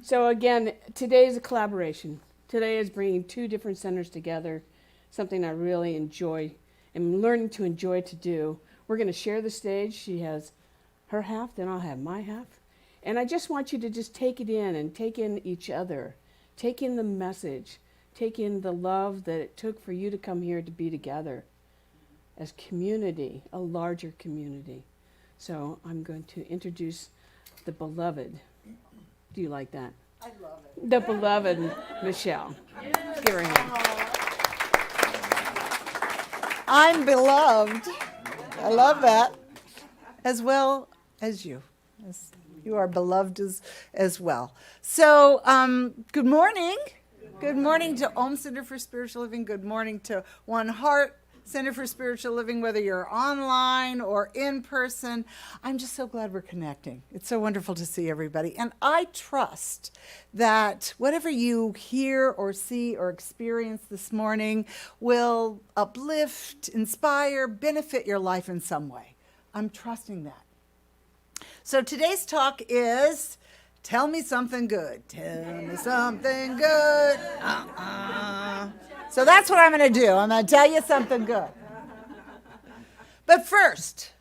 So again, today is a collaboration. Today is bringing two different centers together, something I really enjoy and learning to enjoy to do. We're going to share the stage. She has her half, then I'll have my half. And I just want you to just take it in and take in each other. Take in the message. Take in the love that it took for you to come here to be together as community, a larger community. So I'm going to introduce the beloved. Do you like that? I love it. The beloved Michelle. Give her a hand. I'm beloved. I love that. As well as you. You are beloved as well. So, good morning. Good morning to Om Center for Spiritual Living. Good morning to One Heart Center for Spiritual Living, whether you're online or in person. I'm just so glad we're connecting. It's so wonderful to see everybody. And I trust that whatever you hear or see or experience this morning will uplift, inspire, benefit your life in some way. I'm trusting that. So today's talk is, tell me something good. Tell me something good. So that's what I'm going to do. I'm going to tell you something good. But first,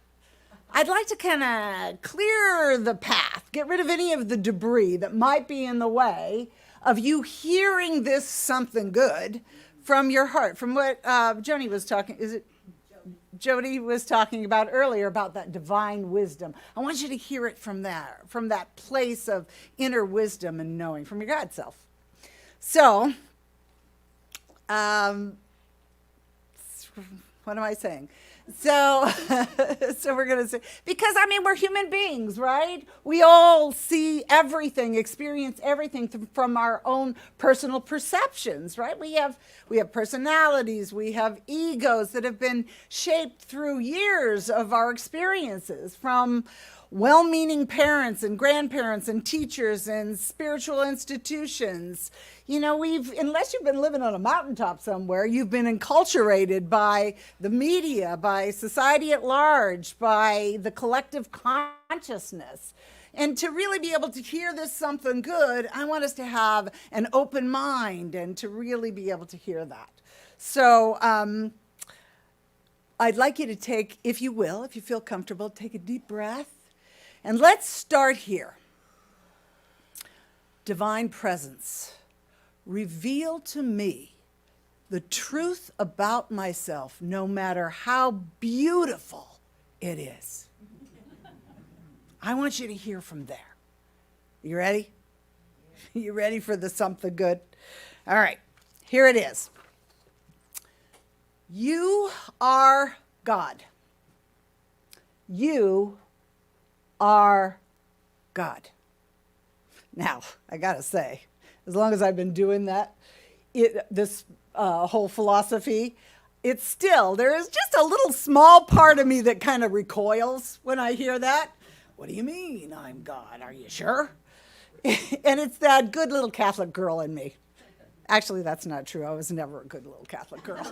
I'd like to kind of clear the path, get rid of any of the debris that might be in the way of you hearing this something good from your heart, from what Joni was talking, Jody was talking about earlier about that divine wisdom. I want you to hear it from that place of inner wisdom and knowing from your God self. So, what am I saying? So we're going to say, because we're human beings, right? We all see everything, experience everything from our own personal perceptions, right? We have personalities, we have egos that have been shaped through years of our experiences from well-meaning parents and grandparents and teachers and spiritual institutions. You know, unless you've been living on a mountaintop somewhere, you've been enculturated by the media, by society at large, by the collective consciousness. And to really be able to hear this something good, I want us to have an open mind and to really be able to hear that. So I'd like you to take, if you will, if you feel comfortable, take a deep breath. And let's start here. Divine presence, reveal to me the truth about myself, no matter how beautiful it is. I want you to hear from there. You ready? You ready for the something good? All right, here it is. You are God. You are God. Now, I gotta say, as long as I've been doing that, this whole philosophy, it's still, there is just a little small part of me that kind of recoils when I hear that. What do you mean I'm God? Are you sure? And it's that good little Catholic girl in me. Actually, that's not true. I was never a good little Catholic girl.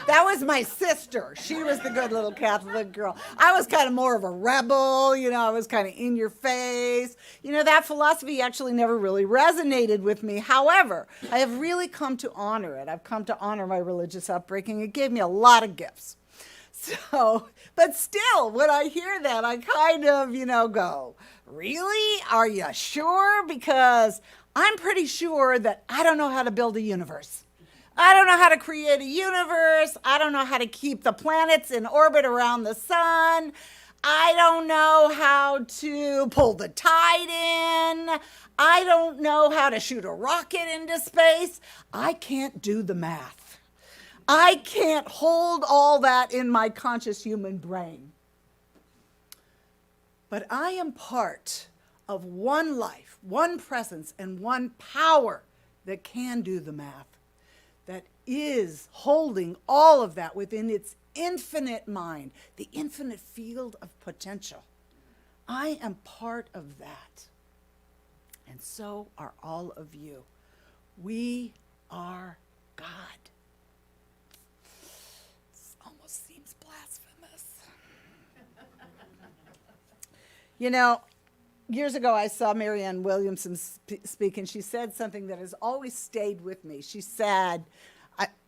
That was my sister. She was the good little Catholic girl. I was kind of more of a rebel, I was kind of in your face. That philosophy actually never really resonated with me. However, I have really come to honor it. I've come to honor my religious upbringing. It gave me a lot of gifts. So, but still, when I hear that, I kind of, go, really? Are you sure? Because I'm pretty sure that I don't know how to build a universe. I don't know how to create a universe. I don't know how to keep the planets in orbit around the sun. I don't know how to pull the tide in. I don't know how to shoot a rocket into space. I can't do the math. I can't hold all that in my conscious human brain. But I am part of one life, one presence, and one power that can do the math, that is holding all of that within its infinite mind, the infinite field of potential. I am part of that. And so are all of you. We are God. This almost seems blasphemous. years ago, I saw Marianne Williamson speak, and she said something that has always stayed with me. She said,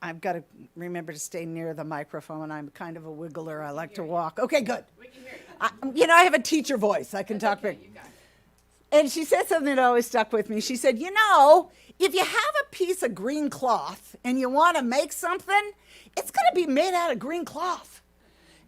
I've got to remember to stay near the microphone. I'm kind of a wiggler. I like to walk. Okay, good. We can hear you. I have a teacher voice. I can talk big. You got it. And she said something that always stuck with me. She said, if you have a piece of green cloth and you want to make something, it's going to be made out of green cloth.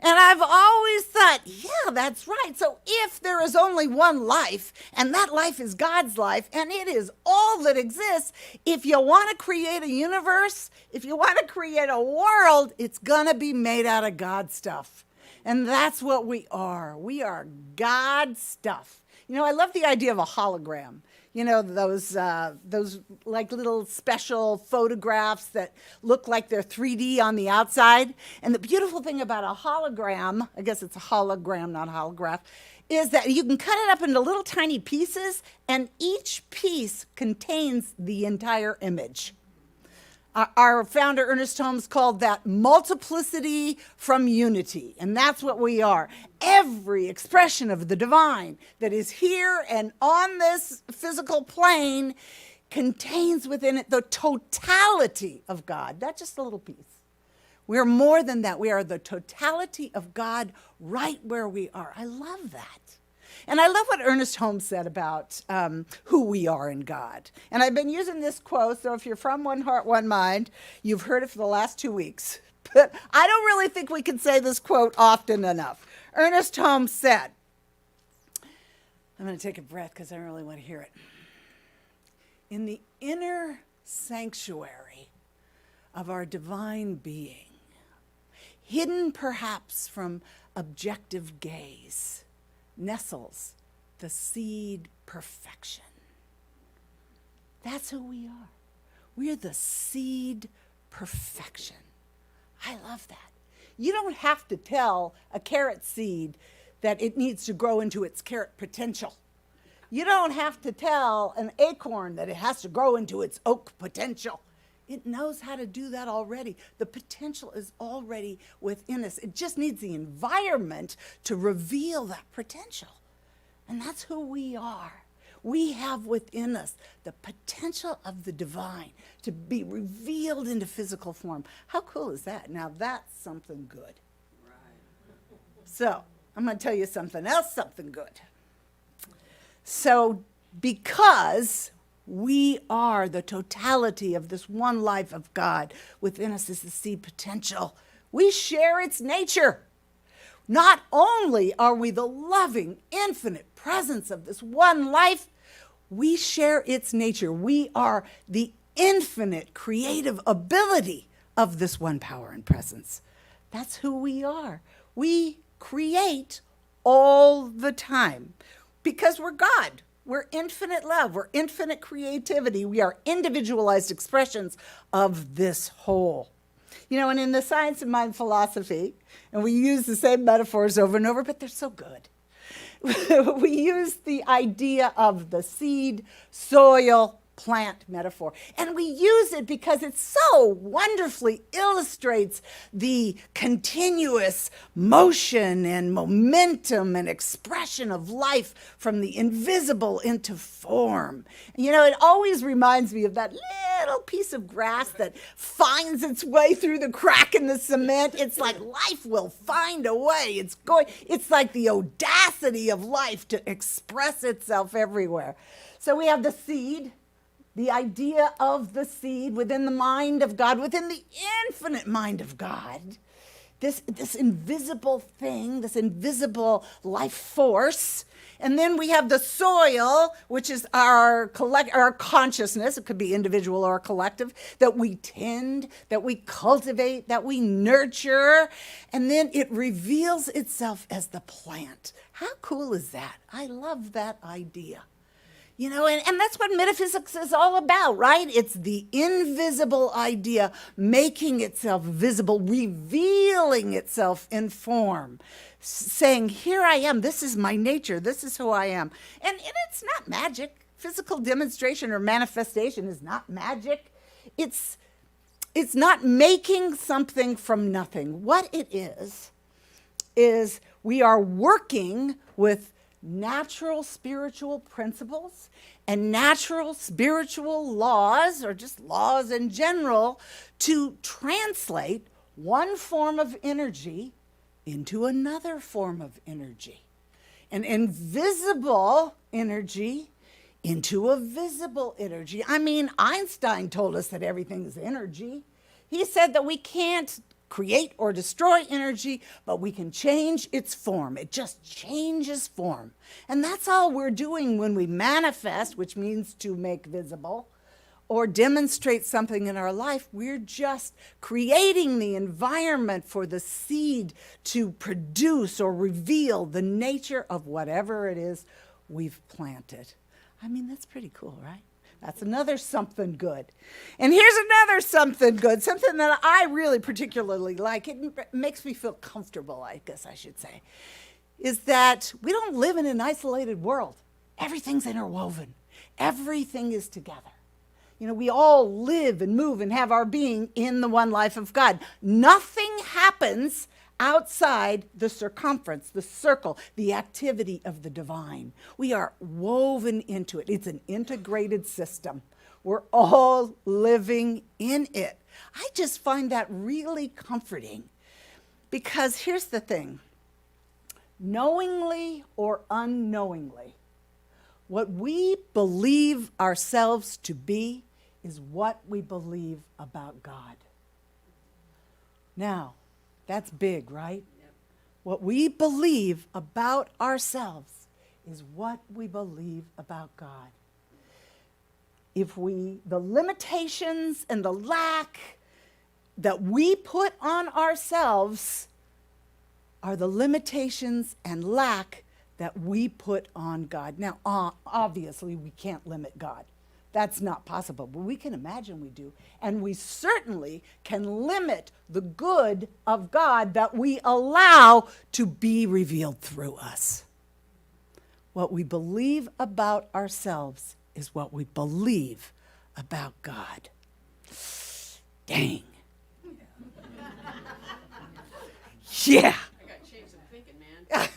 And I've always thought, yeah, that's right. So if there is only one life, and that life is God's life, and it is all that exists, if you want to create a universe, if you want to create a world, it's going to be made out of God stuff. And that's what we are. We are God stuff. I love the idea of a hologram. Those like little special photographs that look like they're 3D on the outside. And the beautiful thing about a hologram, I guess it's a hologram, not a holograph, is that you can cut it up into little tiny pieces, and each piece contains the entire image. Our founder, Ernest Holmes, called that multiplicity from unity, and that's what we are. Every expression of the divine that is here and on this physical plane contains within it the totality of God, not just a little piece. We're more than that. We are the totality of God right where we are. I love that. And I love what Ernest Holmes said about who we are in God. And I've been using this quote, so if you're from One Heart, One Mind, you've heard it for the last 2 weeks. But I don't really think we can say this quote often enough. Ernest Holmes said, I'm going to take a breath because I don't really want to hear it. In the inner sanctuary of our divine being, hidden perhaps from objective gaze, nestles the seed perfection. That's who we are. We're the seed perfection. I love that. You don't have to tell a carrot seed that it needs to grow into its carrot potential. You don't have to tell an acorn that it has to grow into its oak potential. It knows how to do that already. The potential is already within us. It just needs the environment to reveal that potential. And that's who we are. We have within us the potential of the divine to be revealed into physical form. How cool is that? Now that's something good. Right. So I'm going to tell you something else, something good. So because we are the totality of this one life of God, within us is the seed potential, we share its nature. Not only are we the loving, infinite presence of this one life, we share its nature. We are the infinite creative ability of this one power and presence. That's who we are. We create all the time because we're God. We're infinite love. We're infinite creativity. We are individualized expressions of this whole. And in the science of mind philosophy, and we use the same metaphors over and over, but they're so good. We use the idea of the seed, soil, plant metaphor. And we use it because it so wonderfully illustrates the continuous motion and momentum and expression of life from the invisible into form. It always reminds me of that little piece of grass that finds its way through the crack in the cement. It's like life will find a way. It's like the audacity of life to express itself everywhere. So we have the seed, the idea of the seed within the mind of God, within the infinite mind of God, this invisible thing, this invisible life force. And then we have the soil, which is our consciousness. It could be individual or collective, that we tend, that we cultivate, that we nurture. And then it reveals itself as the plant. How cool is that? I love that idea. And that's what metaphysics is all about, right? It's the invisible idea making itself visible, revealing itself in form, saying, here I am, this is my nature, this is who I am. And it's not magic. Physical demonstration or manifestation is not magic. It's not making something from nothing. What it is we are working with natural spiritual principles and natural spiritual laws, or just laws in general, to translate one form of energy into another form of energy. An invisible energy into a visible energy. I mean, Einstein told us that everything is energy. He said that we can't create or destroy energy, but we can change its form. It just changes form. And that's all we're doing when we manifest, which means to make visible, or demonstrate something in our life. We're just creating the environment for the seed to produce or reveal the nature of whatever it is we've planted. I mean, that's pretty cool, right? That's another something good. And here's another something good, something that I really particularly like. It makes me feel comfortable, I guess I should say, is that we don't live in an isolated world. Everything's interwoven. Everything is together. You know, we all live and move and have our being in the one life of God. Nothing happens outside the circumference, the circle, the activity of the divine. We are woven into it. It's an integrated system. We're all living in it. I just find that really comforting, because here's the thing. Knowingly or unknowingly, what we believe ourselves to be is what we believe about God. Now, that's big, right? Yep. What we believe about ourselves is what we believe about God. The limitations and the lack that we put on ourselves are the limitations and lack that we put on God. Now, obviously, we can't limit God. That's not possible, but we can imagine we do. And we certainly can limit the good of God that we allow to be revealed through us. What we believe about ourselves is what we believe about God. Dang. Yeah. I got to change some thinking, man.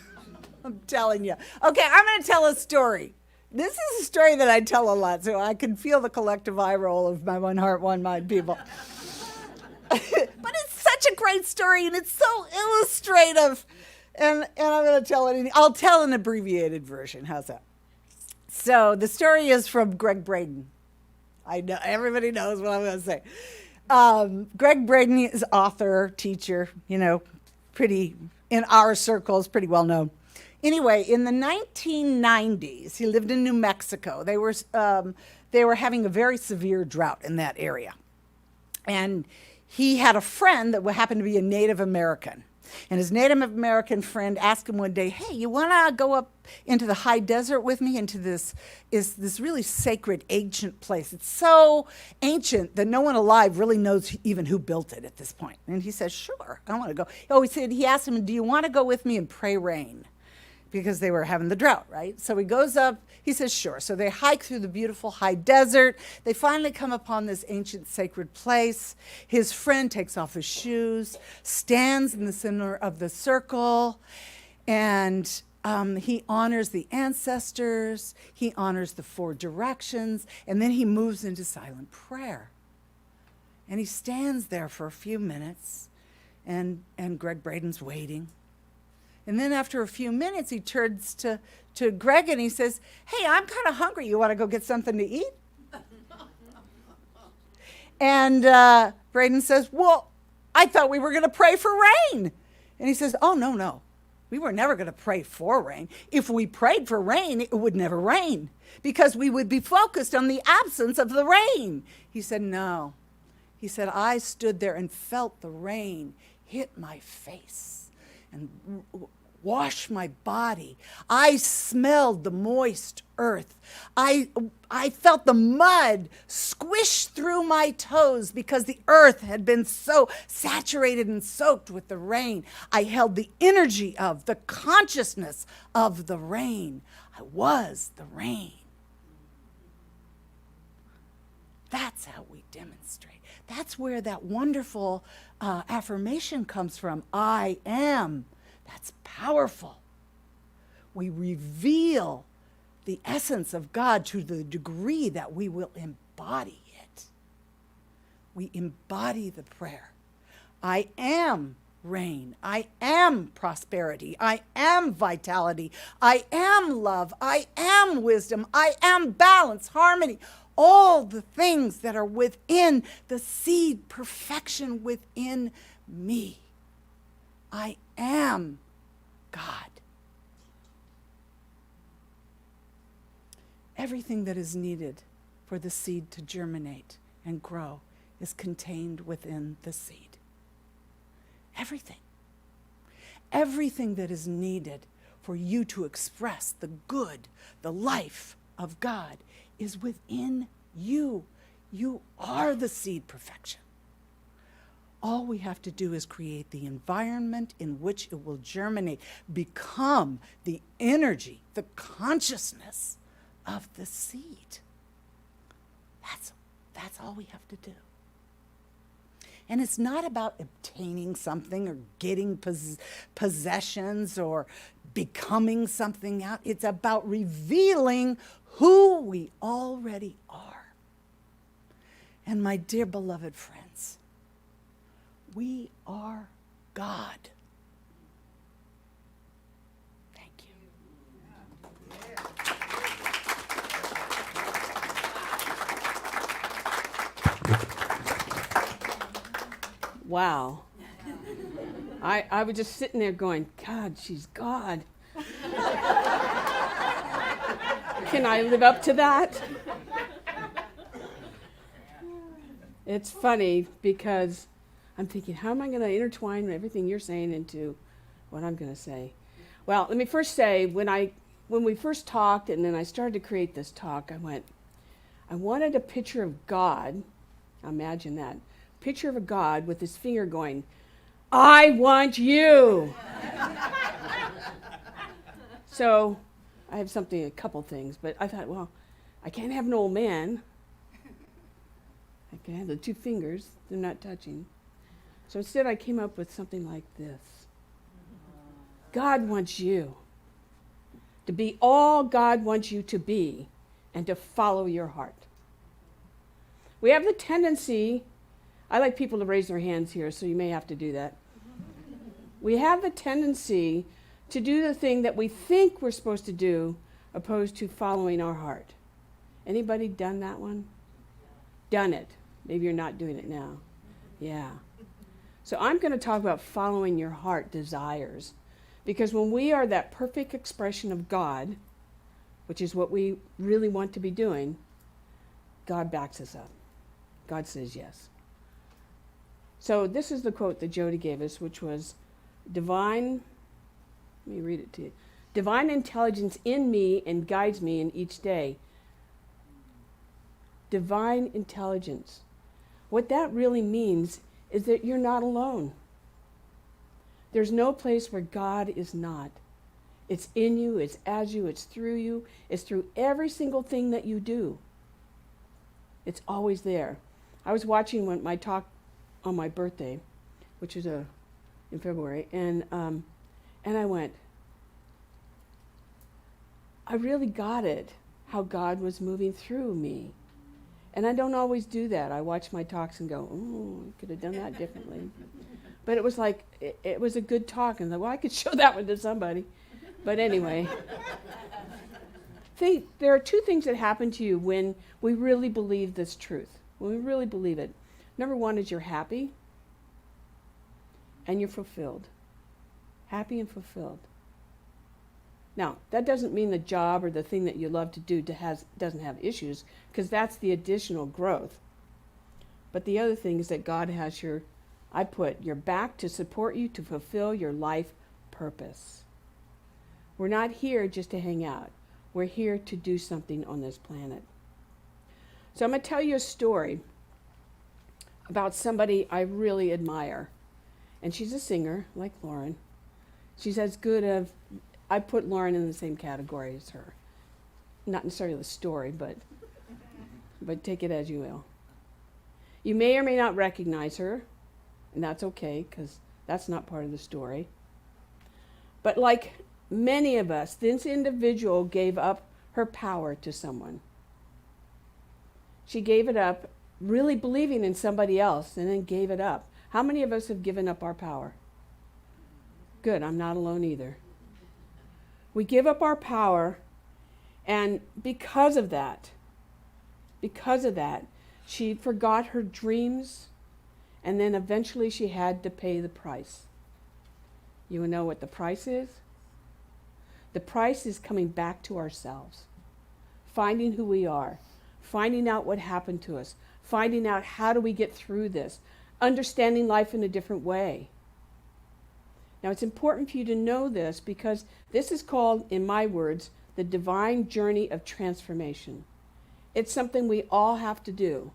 I'm telling you. Okay, I'm going to tell a story. This is a story that I tell a lot, so I can feel the collective eye roll of my one heart, one mind people. But it's such a great story, and it's so illustrative. And I'm going to tell it. I'll tell an abbreviated version. How's that? So the story is from Greg Braden. I know everybody knows what I'm going to say. Greg Braden is author, teacher, pretty in our circles, pretty well known. Anyway, in the 1990s, he lived in New Mexico. They were having a very severe drought in that area. And he had a friend that happened to be a Native American. And his Native American friend asked him one day, hey, you want to go up into the high desert with me, into this really sacred, ancient place? It's so ancient that no one alive really knows even who built it at this point. And he says, sure, I want to go. Oh, he asked him, do you want to go with me and pray rain? Because they were having the drought, right? So he goes up, he says, sure. So they hike through the beautiful high desert. They finally come upon this ancient sacred place. His friend takes off his shoes, stands in the center of the circle, and he honors the ancestors, he honors the 4 directions, and then he moves into silent prayer. And he stands there for a few minutes, and Greg Braden's waiting. And then after a few minutes, he turns to Greg and he says, hey, I'm kind of hungry. You want to go get something to eat? And Braden says, well, I thought we were going to pray for rain. And he says, oh, no. We were never going to pray for rain. If we prayed for rain, it would never rain because we would be focused on the absence of the rain. He said, no. He said, I stood there and felt the rain hit my face and wash my body. I smelled the moist earth. I felt the mud squish through my toes because the earth had been so saturated and soaked with the rain. I held the energy of the consciousness of the rain. I was the rain. That's how we demonstrate. That's where that wonderful affirmation comes from. I am. That's powerful. We reveal the essence of God to the degree that we will embody it. We embody the prayer. I am rain. I am prosperity. I am vitality. I am love. I am wisdom. I am balance, harmony. All the things that are within the seed perfection within me. I am God. Everything that is needed for the seed to germinate and grow is contained within the seed. Everything. Everything that is needed for you to express the good, the life of God is within you. You are the seed perfection. All we have to do is create the environment in which it will germinate, become the energy, the consciousness of the seed. That's all we have to do. And it's not about obtaining something or getting possessions or becoming something out. It's about revealing who we already are. And my dear beloved friends, we are God. Thank you. Wow. I was just sitting there going, God, she's God. Can I live up to that? It's funny because I'm thinking, how am I going to intertwine everything you're saying into what I'm going to say? Well, let me first say, when we first talked and then I started to create this talk, I wanted a picture of God. Imagine that. Picture of a God with his finger going, I want you. So I have a couple things, but I thought, well, I can't have an old man. I can have the two fingers, they're not touching. So instead I came up with something like this. God wants you to be all God wants you to be and to follow your heart. We have the tendency, I like people to raise their hands here, so you may have to do that. We have the tendency to do the thing that we think we're supposed to do opposed to following our heart. Anybody done that one? Done it. Maybe you're not doing it now. Yeah. So I'm going to talk about following your heart desires. Because when we are that perfect expression of God, which is what we really want to be doing, God backs us up. God says yes. So this is the quote that Jody gave us, which was, let me read it to you. Divine intelligence in me and guides me in each day. Divine intelligence. What that really means is that you're not alone. There's no place where God is not. It's in you, it's as you, it's through every single thing that you do. It's always there. I was watching my talk on my birthday, which is in February, and I went, I really got it, how God was moving through me. And I don't always do that. I watch my talks and go, oh, I could have done that differently. But it was like, it was a good talk. And I thought, well, I could show that one to somebody. But anyway. There are two things that happen to you when we really believe this truth. When we really believe it. Number one is you're happy and you're fulfilled. Happy and fulfilled. Now, that doesn't mean the job or the thing that you love to do doesn't have issues, because that's the additional growth. But the other thing is that God has your back to support you to fulfill your life purpose. We're not here just to hang out. We're here to do something on this planet. So I'm going to tell you a story about somebody I really admire. And she's a singer, like Lauren. She's as good as... I put Lauren in the same category as her. Not necessarily the story, but take it as you will. You may or may not recognize her, and that's okay, because that's not part of the story. But like many of us, this individual gave up her power to someone. She gave it up, really believing in somebody else, and then gave it up. How many of us have given up our power? Good, I'm not alone either. We give up our power, and because of that, she forgot her dreams, and then eventually she had to pay the price. You know what the price is? The price is coming back to ourselves, finding who we are, finding out what happened to us, finding out how do we get through this, understanding life in a different way. Now, it's important for you to know this because this is called, in my words, the divine journey of transformation. It's something we all have to do.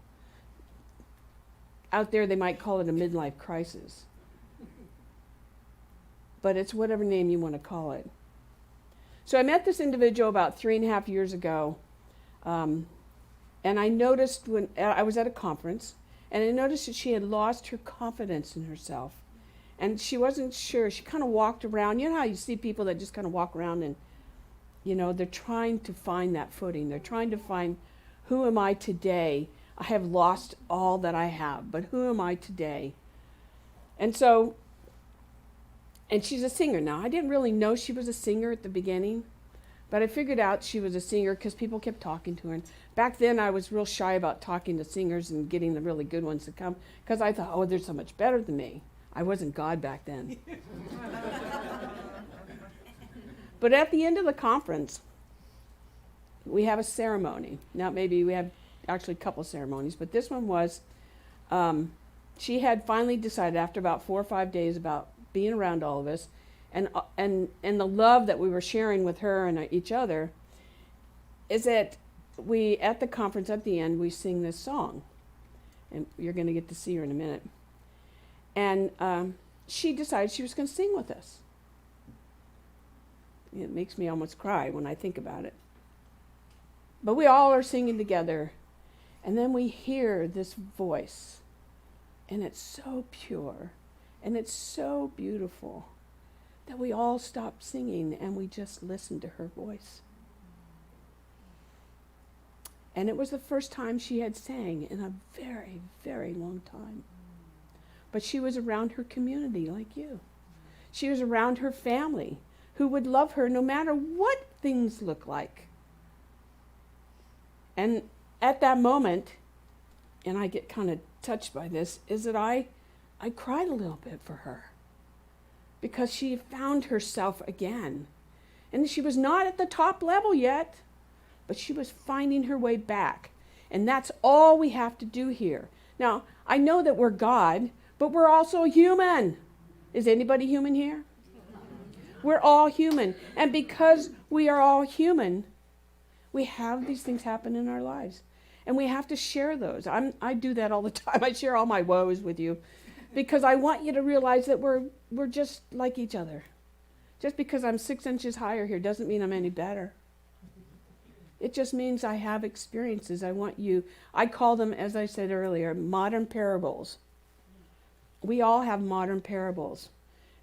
Out there, they might call it a midlife crisis. But it's whatever name you want to call it. So I met this individual about 3.5 years ago, and I noticed when I was at a conference, and I noticed that she had lost her confidence in herself. And she wasn't sure. She kind of walked around. You know how you see people that just kind of walk around and, they're trying to find that footing. They're trying to find, who am I today? I have lost all that I have, but who am I today? And she's a singer now. I didn't really know she was a singer at the beginning, but I figured out she was a singer because people kept talking to her. And back then I was real shy about talking to singers and getting the really good ones to come because I thought, oh, they're so much better than me. I wasn't God back then. But at the end of the conference, we have a ceremony. Now maybe we have actually a couple ceremonies, but this one was, she had finally decided after about 4 or 5 days about being around all of us and the love that we were sharing with her and each other, is that we, at the conference at the end, we sing this song. And you're going to get to see her in a minute. And she decided she was going to sing with us. It makes me almost cry when I think about it. But we all are singing together. And then we hear this voice. And it's so pure. And it's so beautiful that we all stop singing and we just listen to her voice. And it was the first time she had sang in a very, very long time. But she was around her community like you. She was around her family who would love her no matter what things look like. And at that moment, and I get kind of touched by this, is that I cried a little bit for her because she found herself again. And she was not at the top level yet, but she was finding her way back. And that's all we have to do here. Now, I know that we're God, but we're also human. Is anybody human here? We're all human. And because we are all human, we have these things happen in our lives. And we have to share those. I do that all the time. I share all my woes with you because I want you to realize that we're just like each other. Just because I'm 6 inches higher here doesn't mean I'm any better. It just means I have experiences. I call them, as I said earlier, modern parables. We all have modern parables.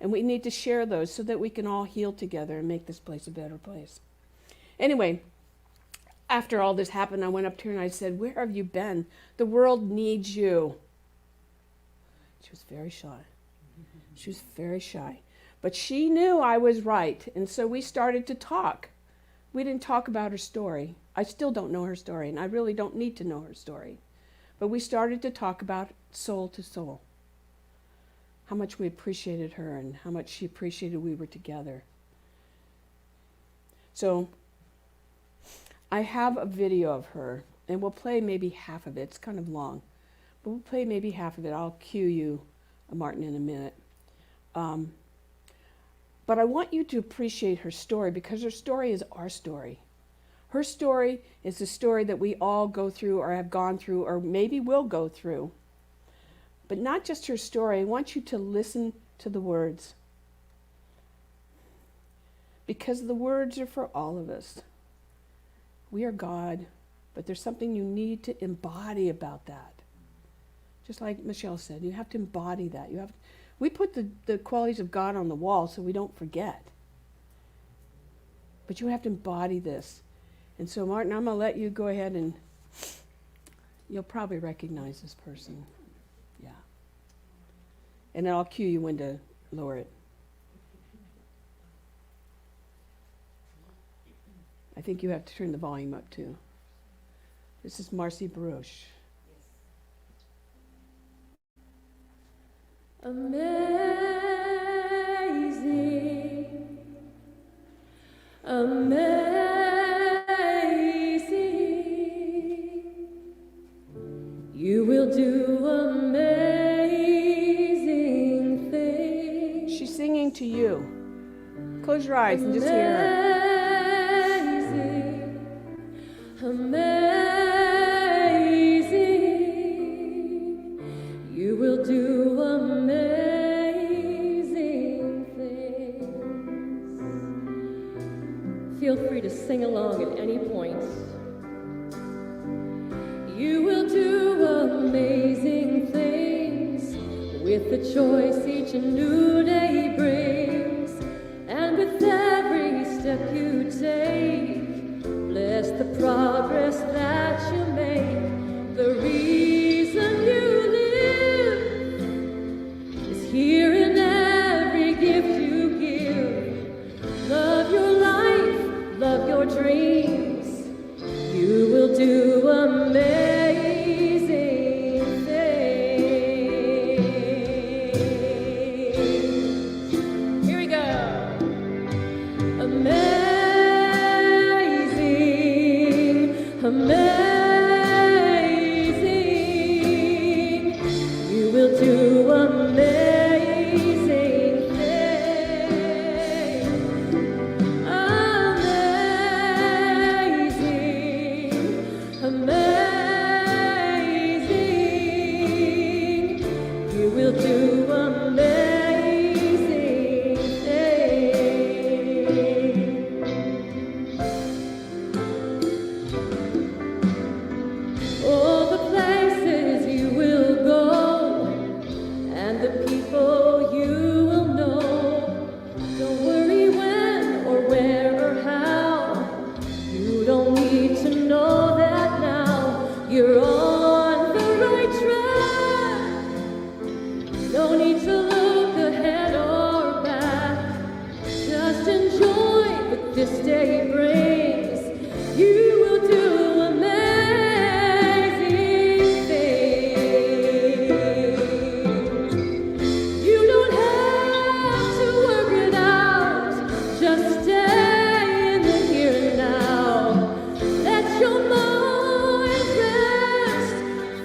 And we need to share those so that we can all heal together and make this place a better place. Anyway, after all this happened, I went up to her and I said, "Where have you been? The world needs you." She was very shy. She was very shy. But she knew I was right. And so we started to talk. We didn't talk about her story. I still don't know her story, and I really don't need to know her story. But we started to talk about soul to soul. How much we appreciated her and how much she appreciated we were together. So I have a video of her, and we'll play maybe half of it. It's kind of long, but we'll play maybe half of it. I'll cue you, Martin, in a minute. But I want you to appreciate her story because her story is our story. Her story is the story that we all go through or have gone through or maybe will go through. But not just her story. I want you to listen to the words. Because the words are for all of us. We are God, but there's something you need to embody about that. Just like Michelle said, you have to embody that. We put the qualities of God on the wall so we don't forget. But you have to embody this. And so, Martin, I'm going to let you go ahead and you'll probably recognize this person. Yeah. And then I'll cue you when to lower it. I think you have to turn the volume up too. This is Marcy Baruch. Amazing, amazing, you will do amazing things. She's singing to you. Close your eyes and just hear her. Amazing, you will do amazing things. Feel free to sing along at any point. You will do amazing things with the choice each new day brings, and with every step you take. Bless the progress that you make. The reason you live is here in every gift you give. Love your life, love your dreams. You will do amazing things. Here we go. Amazing, you will do amazing things. Amazing, amazing, you will do amazing things. All the places you will go, and the people you will know. Don't worry when or where or how. You don't need to know that now. You're on the right track. No need to look ahead or back. Just enjoy what this day brings. You will do amazing things. You don't have to work it out. Just stay in the here and now. Let your mind rest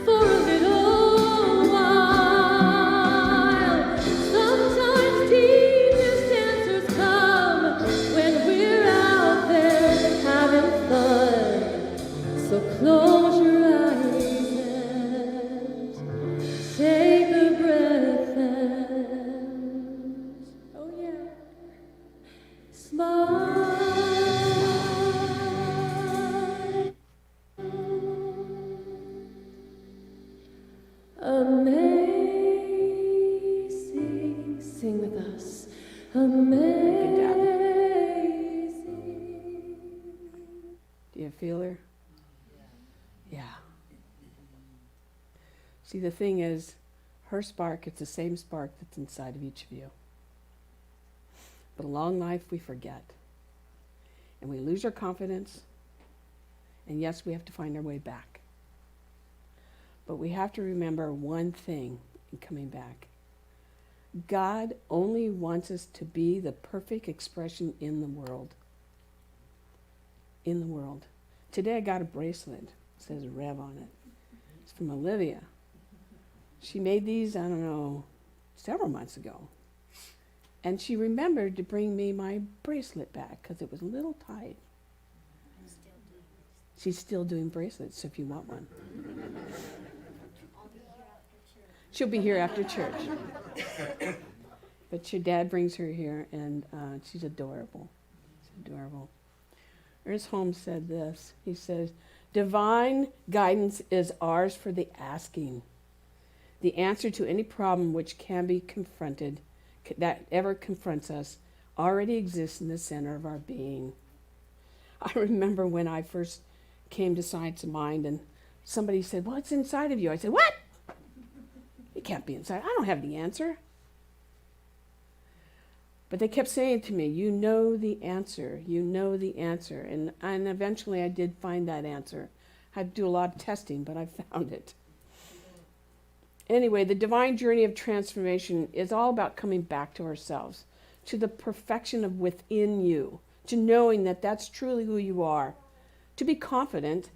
for a little while. Sometimes deepest answers come when we're out there having fun. So close your eyes and take a breath and, oh yeah, smile. Amazing, sing with us. Amazing. Do you feel her? Yeah. See, the thing is, her spark, it's the same spark that's inside of each of you. But along life, we forget. And we lose our confidence. And yes, we have to find our way back. But we have to remember one thing in coming back. God only wants us to be the perfect expression in the world. In the world. Today I got a bracelet. It says Rev on it. It's from Olivia. She made these, I don't know, several months ago. And she remembered to bring me my bracelet back because it was a little tight. She's still doing bracelets, so if you want one. She'll be here after church. But your dad brings her here, and she's adorable. She's adorable. Ernest Holmes said this. He says, divine guidance is ours for the asking. The answer to any problem which can be confronted, that ever confronts us, already exists in the center of our being. I remember when I first came to Science of Mind and somebody said, well, it's inside of you. I said, what? It can't be inside. I don't have the answer. But they kept saying to me, you know the answer. You know the answer. And eventually I did find that answer. I had to do a lot of testing, but I found it. Anyway, the divine journey of transformation is all about coming back to ourselves, to the perfection of within you, to knowing that that's truly who you are, to be confident,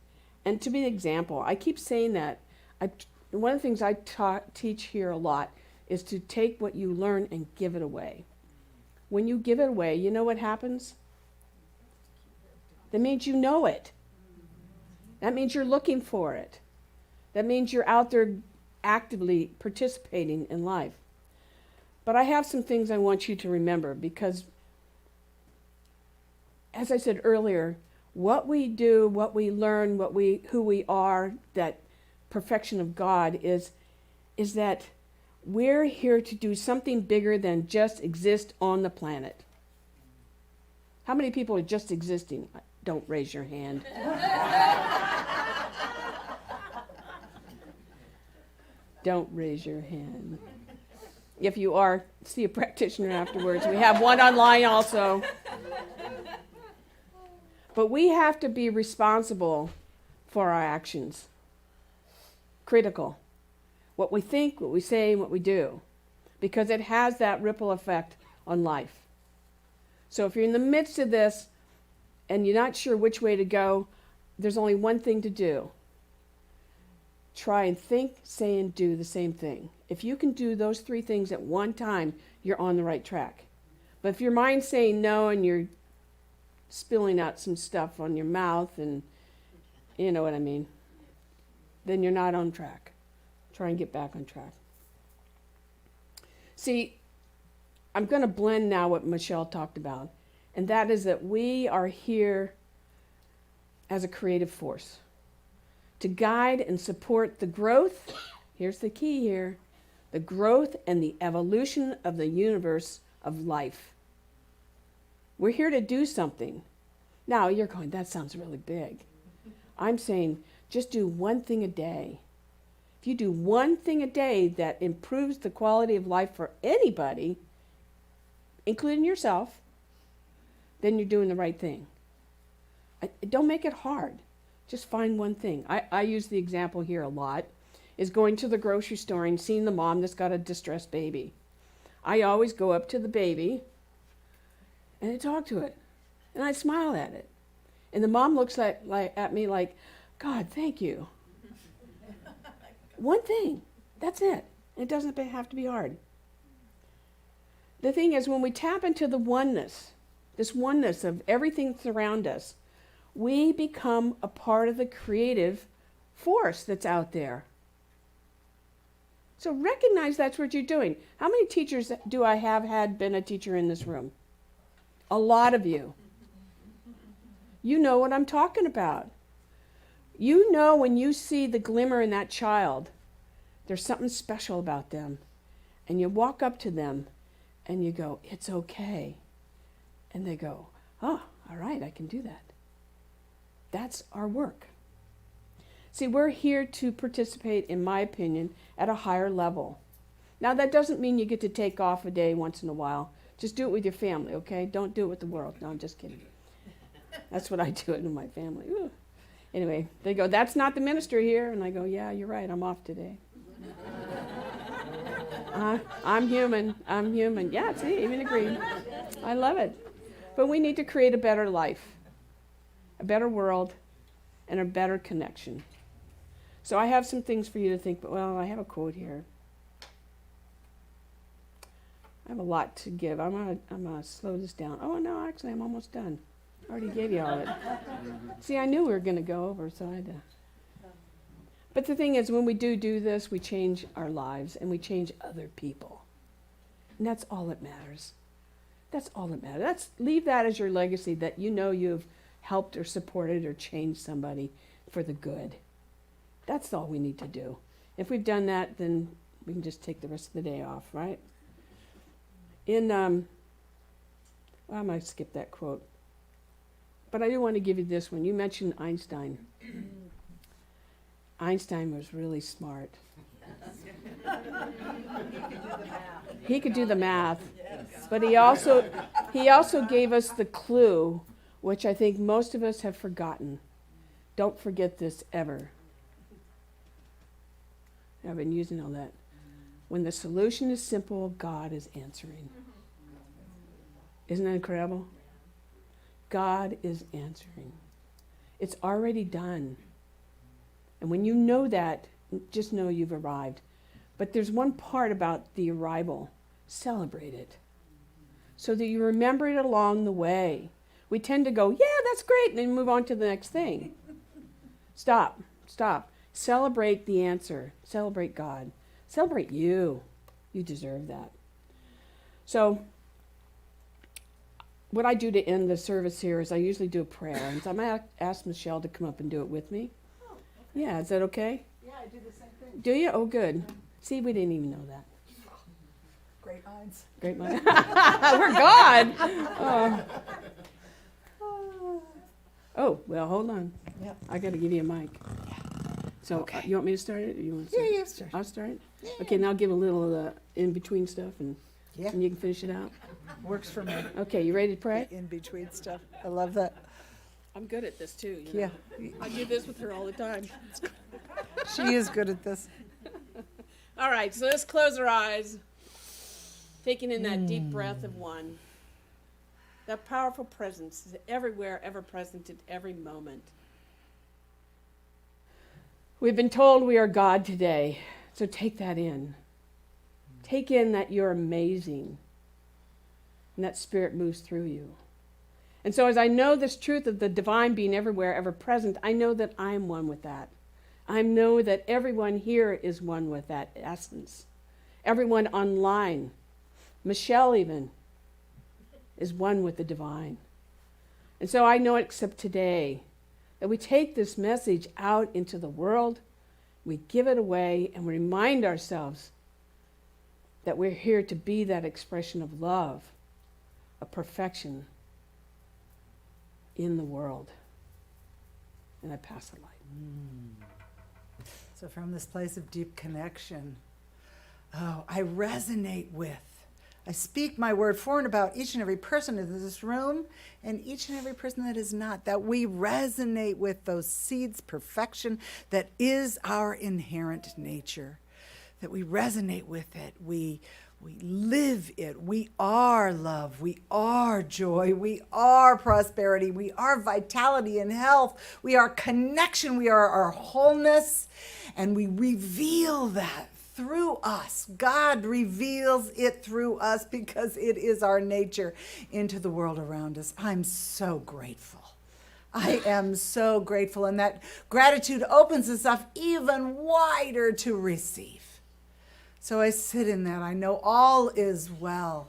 and to be an example. I keep saying that. One of the things I teach here a lot is to take what you learn and give it away. When you give it away, you know what happens? That means you know it. That means you're looking for it. That means you're out there actively participating in life. But I have some things I want you to remember because, as I said earlier, what we do, what we learn, who we are, that perfection of God is that we're here to do something bigger than just exist on the planet. How many people are just existing? Don't raise your hand. Don't raise your hand. If you are, see a practitioner afterwards. We have one online also. But we have to be responsible for our actions. Critical. What we think, what we say, and what we do. Because it has that ripple effect on life. So if you're in the midst of this and you're not sure which way to go, there's only one thing to do. Try and think, say, and do the same thing. If you can do those three things at one time, you're on the right track. But if your mind's saying no and you're spilling out some stuff on your mouth and you know what I mean, then you're not on track. Try and get back on track. See, I'm going to blend now what Michelle talked about, and that is that we are here as a creative force to guide and support the growth, here's the key here, the growth and the evolution of the universe of life. We're here to do something. Now, you're going, that sounds really big. I'm saying just do one thing a day. If you do one thing a day that improves the quality of life for anybody, including yourself, then you're doing the right thing. Don't make it hard. Just find one thing. I use the example here a lot, is going to the grocery store and seeing the mom that's got a distressed baby. I always go up to the baby and I talk to it. And I smile at it. And the mom looks at me like, God, thank you. One thing. That's it. It doesn't have to be hard. The thing is, when we tap into the oneness, this oneness of everything that's around us, we become a part of the creative force that's out there. So recognize that's what you're doing. How many teachers do I have had been a teacher in this room? A lot of you. You know what I'm talking about. You know when you see the glimmer in that child, there's something special about them. And you walk up to them and you go, it's okay. And they go, oh, all right, I can do that. That's our work. See, we're here to participate, in my opinion, at a higher level. Now, that doesn't mean you get to take off a day once in a while. Just do it with your family, okay? Don't do it with the world. No, I'm just kidding. That's what I do it with my family. Ooh. Anyway, they go, that's not the minister here. And I go, yeah, you're right. I'm off today. I'm human. I'm human. Yeah, see, even agreed. I love it. But we need to create a better life, a better world, and a better connection. So I have some things for you to think, but well, I have a quote here. I have a lot to give. I'm gonna slow this down. Oh no, actually I'm almost done. I already gave you all of it. See, I knew we were gonna go over, so I had to. But the thing is, when we do this, we change our lives and we change other people. And that's all that matters. That's all that matters. Leave that as your legacy, that you know you've helped or supported or changed somebody for the good. That's all we need to do. If we've done that, then we can just take the rest of the day off, right? I might skip that quote. But I do want to give you this one. You mentioned Einstein. Einstein was really smart. He could do the math. But he also gave us the clue, which I think most of us have forgotten. Don't forget this ever. I've been using all that. When the solution is simple, God is answering. Isn't that incredible? God is answering. It's already done. And when you know that, just know you've arrived. But there's one part about the arrival. Celebrate it. So that you remember it along the way. We tend to go, yeah, that's great, and then move on to the next thing. Stop. Celebrate the answer. Celebrate God. Celebrate you. You deserve that. So, what I do to end the service here is I usually do a prayer. And so I'm going to ask Michelle to come up and do it with me. Oh, okay. Yeah, is that okay? Yeah, I do the same thing. Do you? Oh, good. See, we didn't even know that. Great minds. Great mind. We're God. Oh, well, hold on. Yep. I got to give you a mic. So, Okay. you want me to start it? Or you want to start? Yeah, yeah, start. I'll start it? Yeah. Okay, now give a little in-between stuff, and Yeah, you can finish it out. works for me. Okay, you ready to pray? In between stuff. I love that. I'm good at this, too. You know? Yeah, I do this with her all the time. she is good at this. All right, so let's close our eyes, taking in that deep breath of one. That powerful presence is everywhere, ever present at every moment. We've been told we are God today, so take that in. Take in that you're amazing, and that Spirit moves through you. And so as I know this truth of the divine being everywhere, ever present, I know that I'm one with that. I know that everyone here is one with that essence. Everyone online, Michelle even, is one with the divine. And so I know, except today, that we take this message out into the world, we give it away, and we remind ourselves that we're here to be that expression of love, of perfection in the world. And I pass the light. So from this place of deep connection, I resonate with. I speak my word for and about each and every person in this room and each and every person that is not, that we resonate with those seeds, perfection that is our inherent nature, that we resonate with it, we live it, we are love, we are joy, we are prosperity, we are vitality and health, we are connection, we are our wholeness, and we reveal that through us. God reveals it through us because it is our nature into the world around us. I'm so grateful. I am so grateful, and that gratitude opens us up even wider to receive. So I sit in that. I know all is well.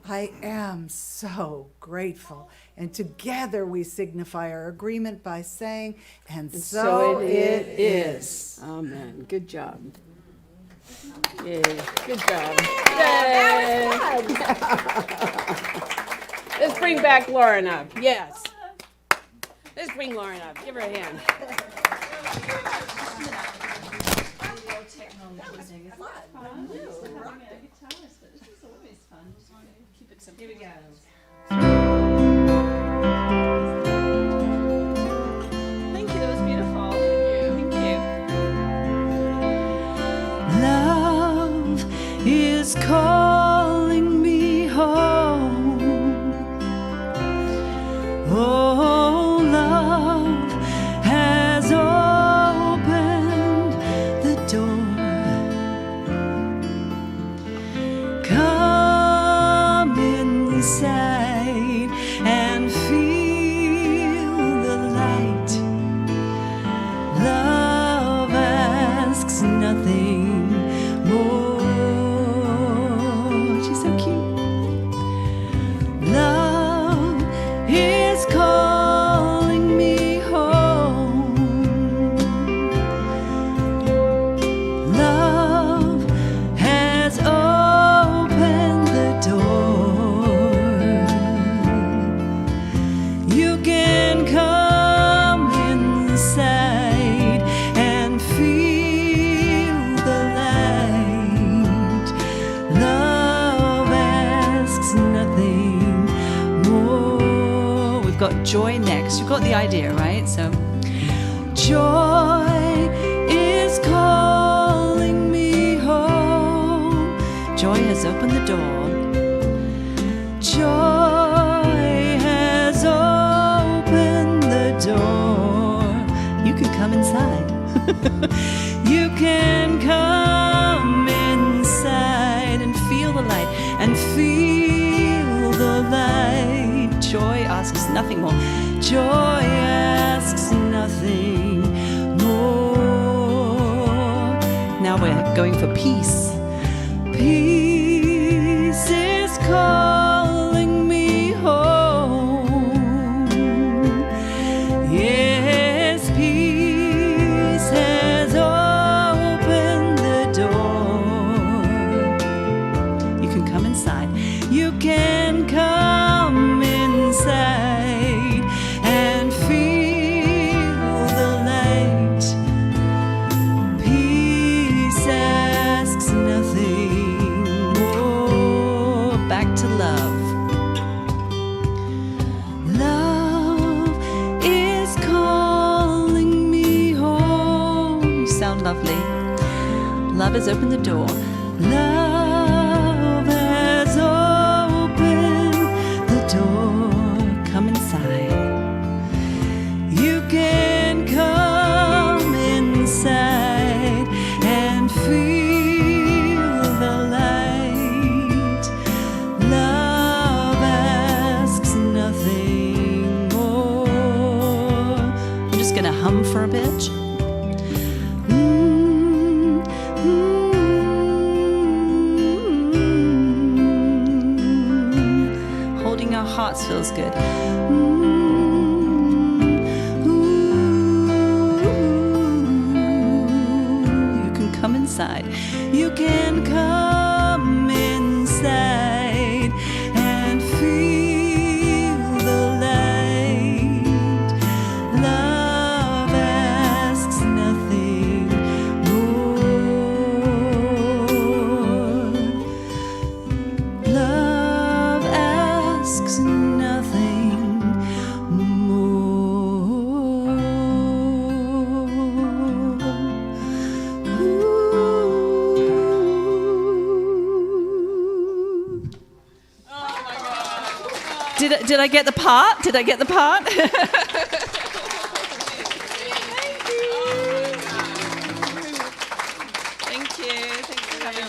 I am so grateful. And together we signify our agreement by saying, and so it is. Amen. Good job. Yay. Good job. Yay. Let's bring back Lauren up. Yes. Let's bring Lauren up. Give her a hand. Here we go. Thank you, that was beautiful. Thank you. Love is calling me home. Oh, love has opened the door. Come inside and feel the light. Love asks nothing more. joy next. You've got the idea, right? So, joy is calling me home. Joy has opened the door. Joy has opened the door. You can come inside. You can come inside and feel the light, and feel the light. Joy asks nothing more. Joy asks nothing more. Now we're going for peace. Peace is calling me home. Yes, peace has opened the door. You can come inside. You can come inside and feel the light. Peace asks nothing more. Back to love. Love is calling me home. You sound lovely. Love has opened the door. Love has opened the door. Come inside. You can come inside and feel the light. Love asks nothing more. I'm just going to hum for a bit. Holding our hearts feels good. You can come inside. You can come inside and feel the light. Love asks nothing more. Love asks nothing more. Did I get the part? Did I get the part? Thank you. Thanks for having me.